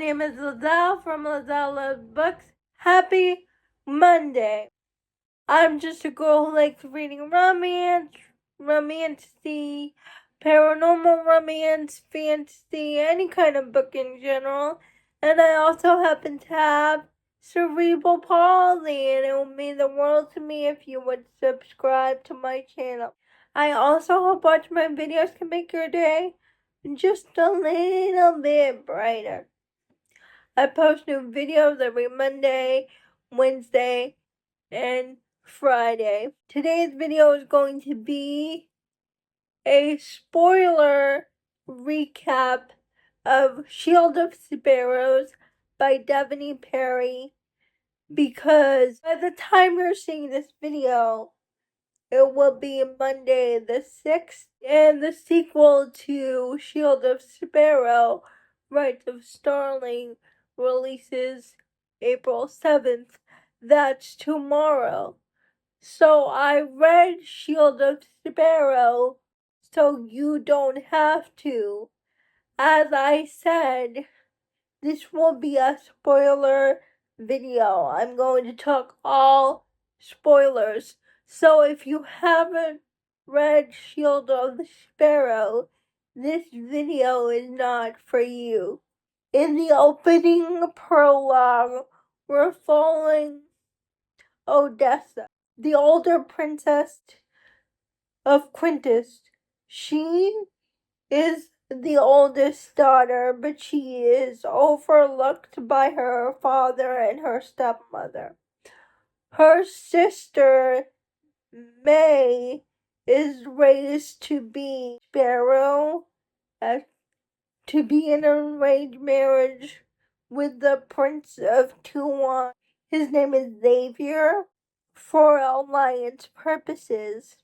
name is Liezl from Liezl Loves Books. Happy Monday. I'm just a girl who likes reading romance, romantasy, paranormal romance, fantasy, any kind of book in general. And I also happen to have cerebral palsy, and it would mean the world to me if you would subscribe to my channel. I also hope watching my videos can make your day just a little bit brighter. I post new videos every Monday, Wednesday, and Friday. Today's video is going to be a spoiler recap of Shield of Sparrows by Devoney Perry, because by the time you're seeing this video, it will be Monday the 6th, and the sequel to Shield of Sparrow, Rites of Starling, releases April 7th. That's tomorrow. So I read Shield of Sparrow so you don't have to. As I said, this will be a spoiler video. I'm going to talk all spoilers. So if you haven't read Shield of the Sparrow, this video is not for you. In the opening prologue, we're following Odessa, the older princess of Quentis. She is the oldest daughter, but she is overlooked by her father and her stepmother. Her sister, May, is raised to be Sparrow, to be in an arranged marriage with the Prince of Turan. His name is Zavier, for alliance purposes.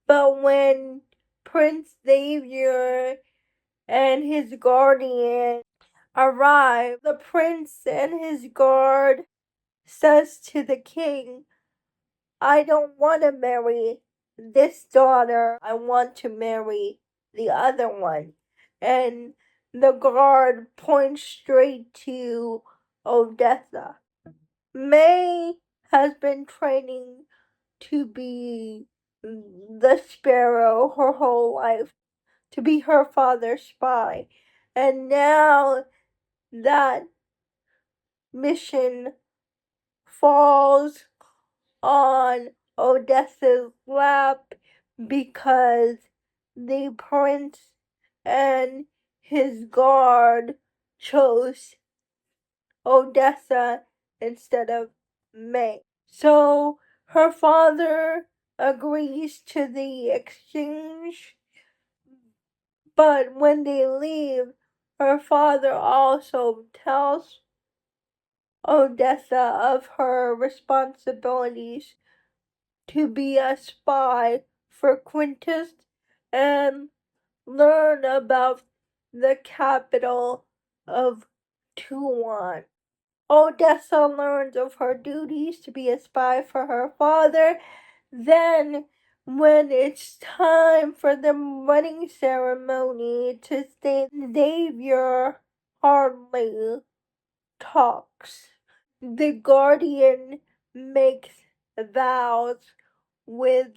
But when Prince Zavier and his guardian arrive, the prince and his guard says to the king, I don't want to marry this daughter, I want to marry the other one. And the guard points straight to Odessa. May has been training to be the Sparrow her whole life, to be her father's spy. And now that mission falls on Odessa's lap because the prince and his guard chose Odessa instead of May. So her father agrees to the exchange, but when they leave, her father also tells Odessa of her responsibilities to be a spy for Quentis and learn about the capital of Turan. Odessa learns of her duties to be a spy for her father. Then, when it's time for the wedding ceremony to stay, Zavier hardly talks. The guardian makes vows with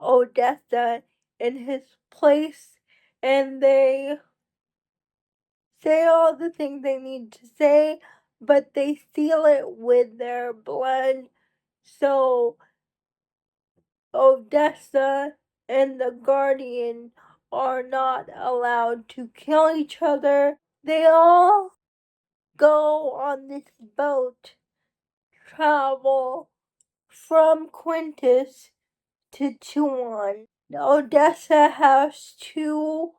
Odessa in his place, and they say all the things they need to say, but they seal it with their blood. So Odessa and the guardian are not allowed to kill each other. They all go on this boat, travel from Quentis to Turan. Odessa has two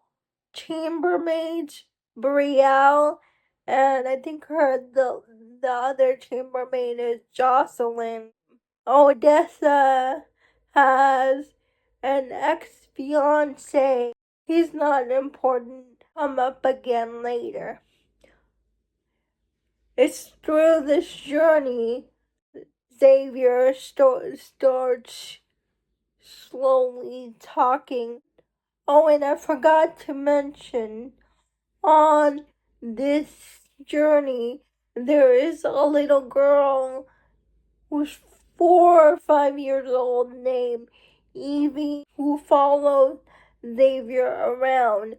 chambermaids, Brielle, and I think the other chambermaid is Jocelyn. Odessa has an ex-fiance. He's not important. Come up again later. It's through this journey Zavier starts slowly talking. Oh, and I forgot to mention, on this journey, there is a little girl who's 4 or 5 years old named Evie who follows Xavier around.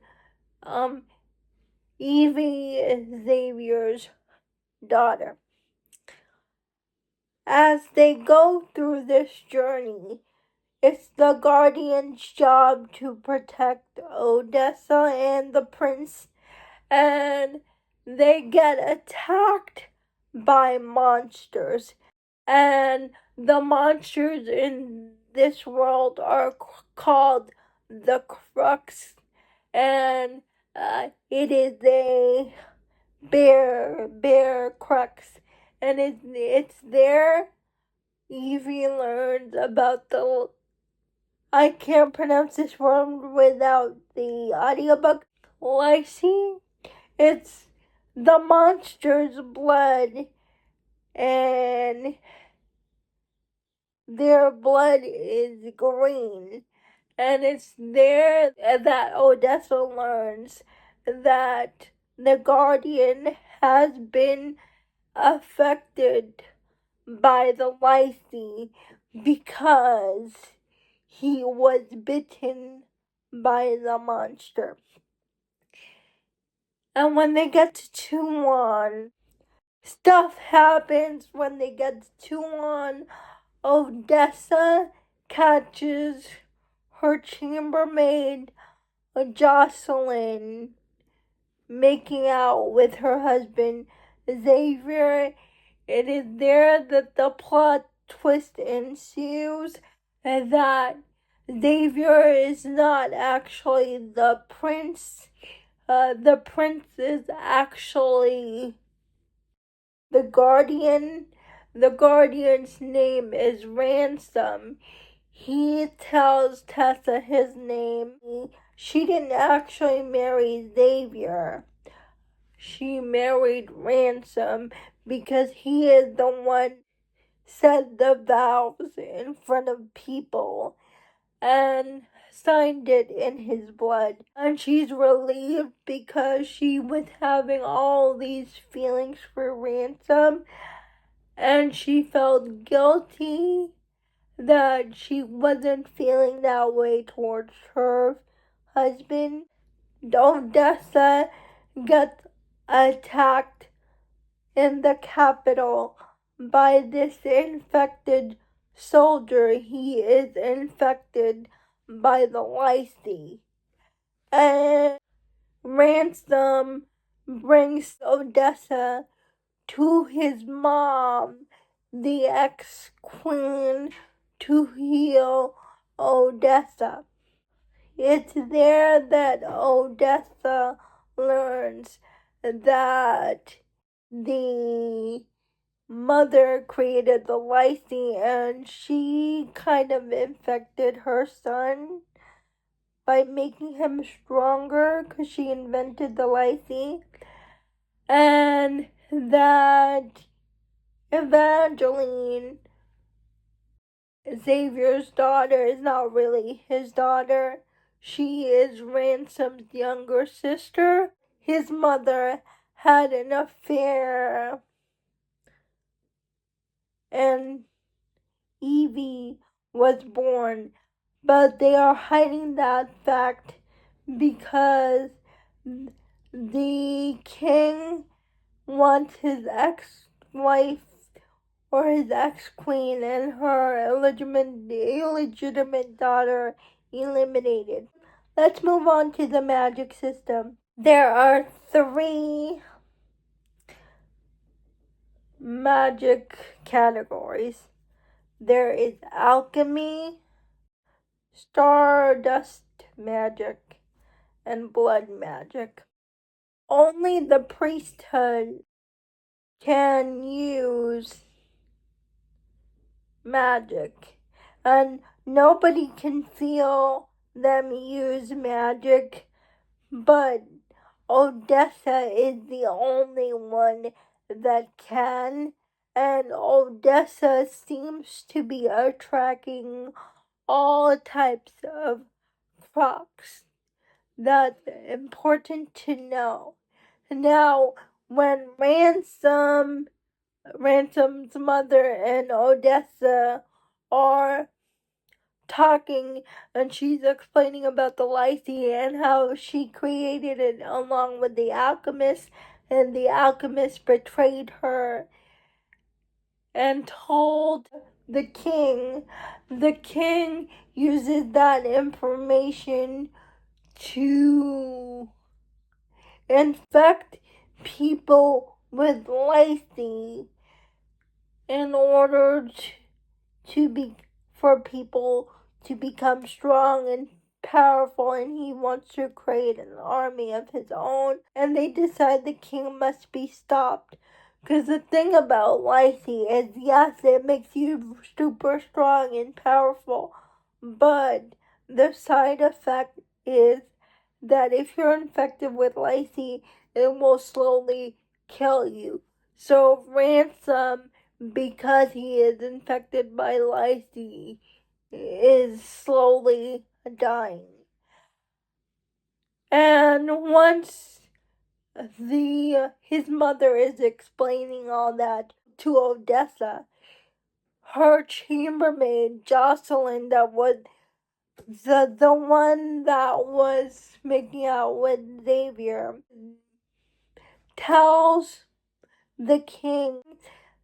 Evie is Xavier's daughter. As they go through this journey, it's the Guardian's job to protect Odessa and the prince, and they get attacked by monsters. And the monsters in this world are called the Crux, and it is a bear crux, and it's there. Evie learns about the, I can't pronounce this word without the audiobook, Liezl. It's the monster's blood, and their blood is green. And it's there that Odessa learns that the Guardian has been affected by the Liezl because he was bitten by the monster. And when they get to Turan, stuff happens. When they get to Turan, Odessa catches her chambermaid, Jocelyn, making out with her husband, Zavier. It is there that the plot twist ensues, and that Zavier is not actually the prince. The prince is actually the Guardian. The Guardian's name is Ransom. He tells Tessa his name. She didn't actually marry Zavier. She married Ransom because he is the one said the vows in front of people and signed it in his blood. And she's relieved because she was having all these feelings for Ransom, and she felt guilty that she wasn't feeling that way towards her husband. Odessa gets attacked in the capital by this infected soldier. He is infected by the Liezl. And Ransom brings Odessa to his mom, the ex-queen, to heal Odessa. It's there that Odessa learns that the mother created the Liezl, and she kind of infected her son by making him stronger because she invented the Liezl. And that Evangeline, Xavier's daughter, is not really his daughter. She is Ransom's younger sister. His mother had an affair, and Evie was born. But they are hiding that fact because the king wants his ex-wife or his ex-queen and her illegitimate daughter eliminated. Let's move on to the magic system. There are 3 magic categories. There is alchemy, stardust magic, and blood magic. Only the priesthood can use magic, and nobody can feel them use magic, but Odessa is the only one that can, and Odessa seems to be attracting all types of crux. That's important to know. Now, when Ransom's mother and Odessa are talking, and she's explaining about the Liezl and how she created it along with the alchemist, and the alchemist betrayed her and told the king. The king uses that information to infect people with Liezl in order for people to become strong and powerful, and he wants to create an army of his own, and they decide the king must be stopped. Because the thing about Liezl is, yes, it makes you super strong and powerful, but the side effect is that if you're infected with Liezl, it will slowly kill you. So Ransom, because he is infected by Liezl, is slowly dying. And once his mother is explaining all that to Odessa, her chambermaid Jocelyn, that was the one that was making out with Zavier, tells the king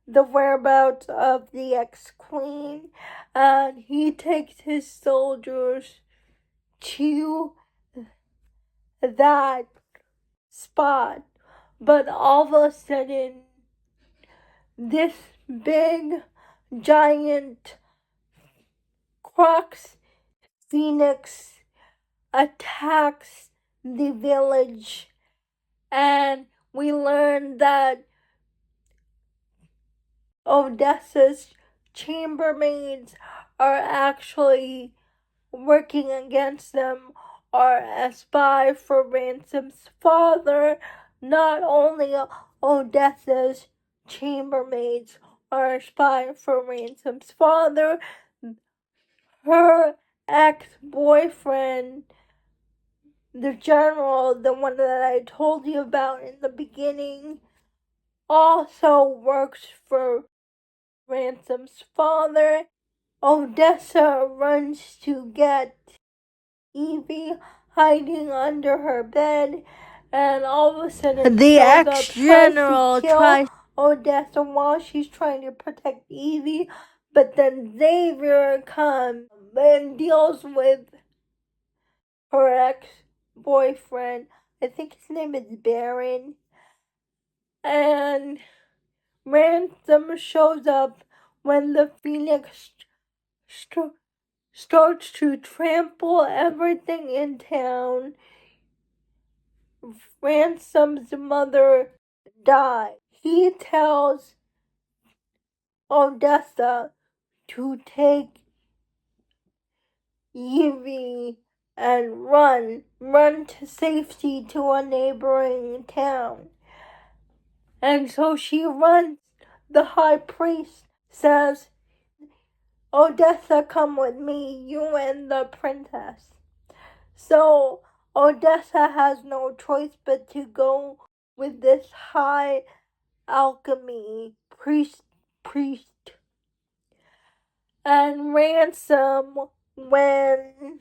the whereabouts of the ex-queen, and he takes his soldiers to that spot. But all of a sudden, this big, giant crox phoenix attacks the village, and we learn that Odessa's chambermaids are actually working against them, are a spy for Ransom's father. Not only Odessa's chambermaids are a spy for Ransom's father, her ex-boyfriend, the general, the one that I told you about in the beginning, also works for Ransom's father. Odessa runs to get Evie hiding under her bed, and all of a sudden the ex-general tries to kill Odessa while she's trying to protect Evie, but then Zavier comes and deals with her ex-boyfriend. I think his name is Baron, and Ransom shows up when the Phoenix starts to trample everything in town. Ransom's mother died. He tells Odessa to take Evie and run to safety to a neighboring town. And so she runs. The high priest says, Odessa, come with me, you and the princess. So Odessa has no choice but to go with this high alchemy priest. And Ransom, when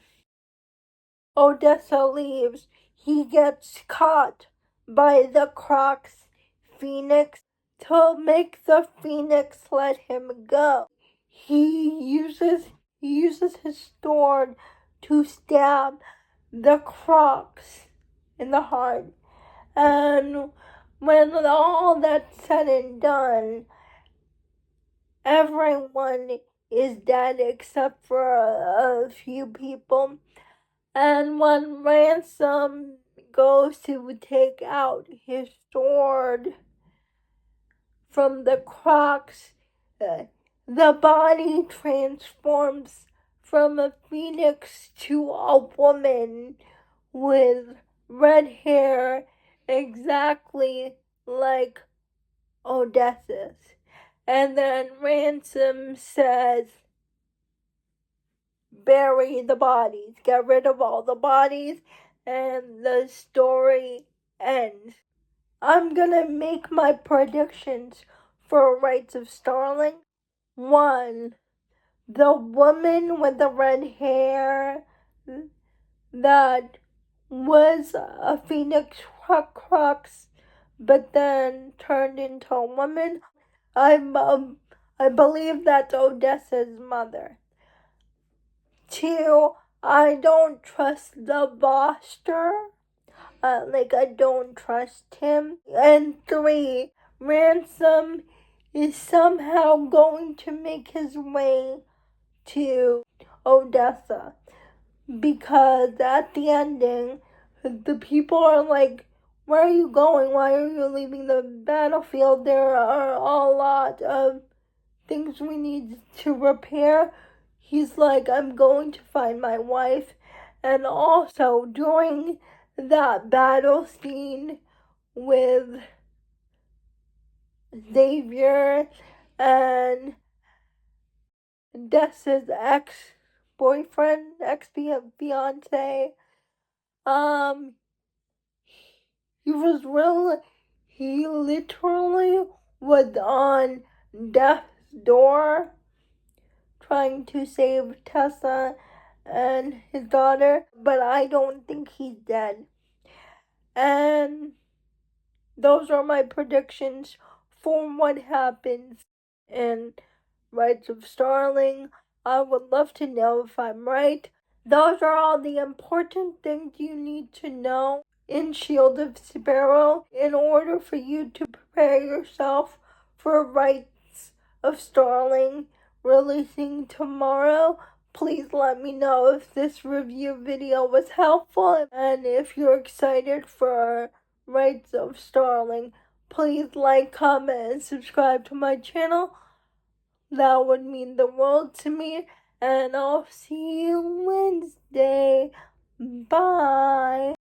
Odessa leaves, he gets caught by the Crocs Phoenix. To make the Phoenix let him go, he uses his sword to stab the Crocs in the heart. And when all that's said and done, everyone is dead except for a few people. And when Ransom goes to take out his sword from the Crocs, the body transforms from a phoenix to a woman with red hair, exactly like Odessa's. And then Ransom says, bury the bodies, get rid of all the bodies, and the story ends. I'm gonna make my predictions for Rites of Starling. 1. The woman with the red hair that was a phoenix crux, but then turned into a woman. I believe that's Odessa's mother. 2. I don't trust the Boster. I don't trust him. And 3. Ransom is somehow going to make his way to Odessa. Because at the ending, the people are like, where are you going? Why are you leaving the battlefield? There are a lot of things we need to repair. He's like, I'm going to find my wife. And also, during that battle scene with Zavier and Odessa's ex-boyfriend, ex-fiance, he literally was on death's door trying to save Tessa and his daughter, but I don't think he's dead. And those are my predictions for what happens in Rites of Starling. I would love to know if I'm right. Those are all the important things you need to know in Shield of Sparrow in order for you to prepare yourself for Rites of Starling releasing tomorrow. Please let me know if this review video was helpful, and if you're excited for Rites of Starling, please like, comment, and subscribe to my channel. That would mean the world to me, and I'll see you Wednesday. Bye.